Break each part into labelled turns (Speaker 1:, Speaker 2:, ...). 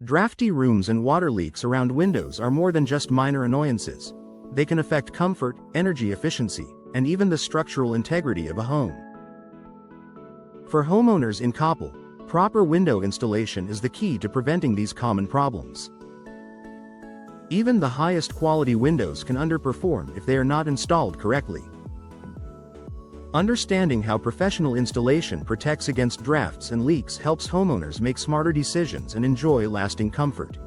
Speaker 1: Drafty rooms and water leaks around windows are more than just minor annoyances. They can affect comfort, energy efficiency, and even the structural integrity of a home. For homeowners in Coppell, proper window installation is the key to preventing these common problems. Even the highest quality windows can underperform if they are not installed correctly. Understanding how professional installation protects against drafts and leaks helps homeowners make smarter decisions and enjoy lasting comfort.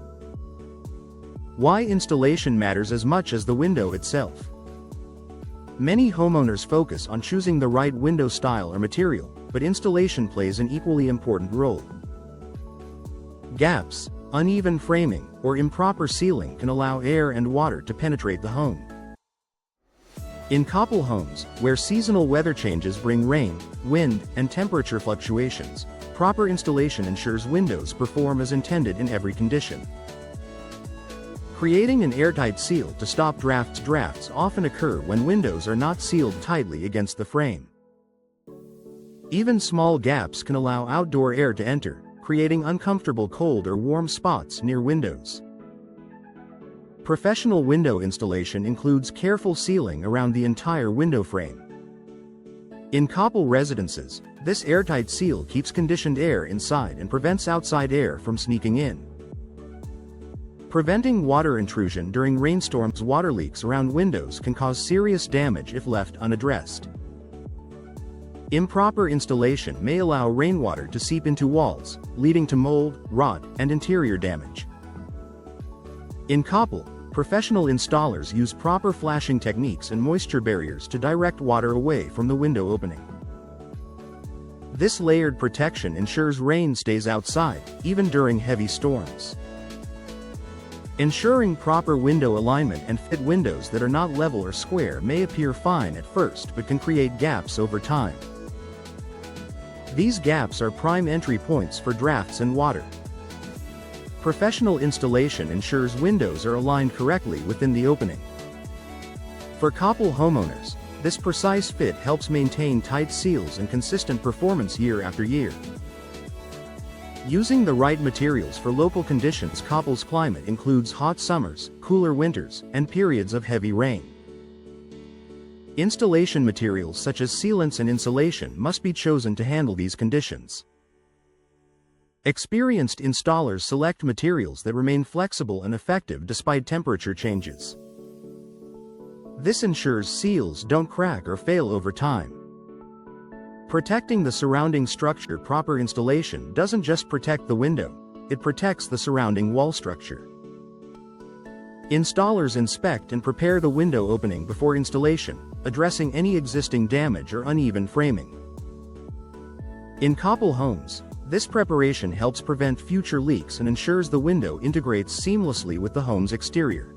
Speaker 1: Why installation matters as much as the window itself. Many homeowners focus on choosing the right window style or material, but installation plays an equally important role. Gaps, uneven framing, or improper sealing can allow air and water to penetrate the home. In Coppell homes, where seasonal weather changes bring rain, wind, and temperature fluctuations, proper installation ensures windows perform as intended in every condition. Creating an airtight seal to stop drafts often occur when windows are not sealed tightly against the frame. Even small gaps can allow outdoor air to enter, creating uncomfortable cold or warm spots near windows. Professional window installation includes careful sealing around the entire window frame. In Coppell residences, this airtight seal keeps conditioned air inside and prevents outside air from sneaking in. Preventing water intrusion during rainstorms. Water leaks around windows can cause serious damage if left unaddressed. Improper installation may allow rainwater to seep into walls, leading to mold, rot, and interior damage. In Coppell, professional installers use proper flashing techniques and moisture barriers to direct water away from the window opening. This layered protection ensures rain stays outside, even during heavy storms. Ensuring proper window alignment and fit. Windows that are not level or square may appear fine at first but can create gaps over time. These gaps are prime entry points for drafts and water. Professional installation ensures windows are aligned correctly within the opening. For Coppell homeowners, this precise fit helps maintain tight seals and consistent performance year after year. Using the right materials for local conditions. Coppell's climate includes hot summers, cooler winters, and periods of heavy rain. Installation materials such as sealants and insulation must be chosen to handle these conditions. Experienced installers select materials that remain flexible and effective despite temperature changes. This ensures seals don't crack or fail over time. Protecting the surrounding structure. Proper installation doesn't just protect the window, it protects the surrounding wall structure. Installers inspect and prepare the window opening before installation, addressing any existing damage or uneven framing. In Coppell homes, this preparation helps prevent future leaks and ensures the window integrates seamlessly with the home's exterior.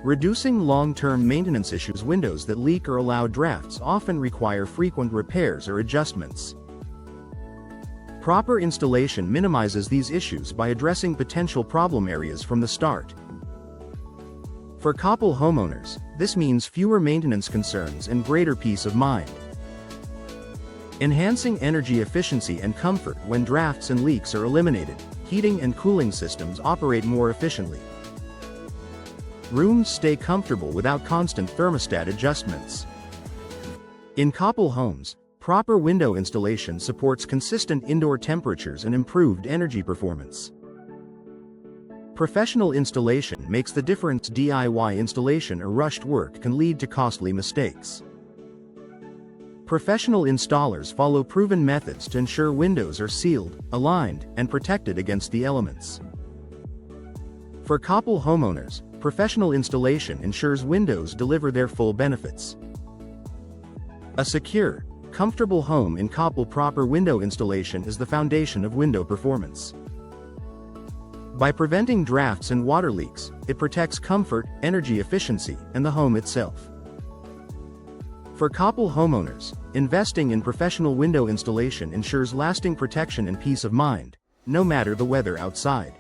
Speaker 1: Reducing long-term maintenance issues. Windows that leak or allow drafts often require frequent repairs or adjustments. Proper installation minimizes these issues by addressing potential problem areas from the start. For Coppell homeowners, this means fewer maintenance concerns and greater peace of mind. Enhancing energy efficiency and comfort. When drafts and leaks are eliminated, heating and cooling systems operate more efficiently. Rooms stay comfortable without constant thermostat adjustments. In Coppell homes, proper window installation supports consistent indoor temperatures and improved energy performance. Professional installation makes the difference. DIY installation or rushed work can lead to costly mistakes. Professional installers follow proven methods to ensure windows are sealed, aligned, and protected against the elements. For Coppell homeowners, professional installation ensures windows deliver their full benefits. A secure, comfortable home in Coppell. Proper window installation is the foundation of window performance. By preventing drafts and water leaks, it protects comfort, energy efficiency, and the home itself. For Coppell homeowners, investing in professional window installation ensures lasting protection and peace of mind, no matter the weather outside.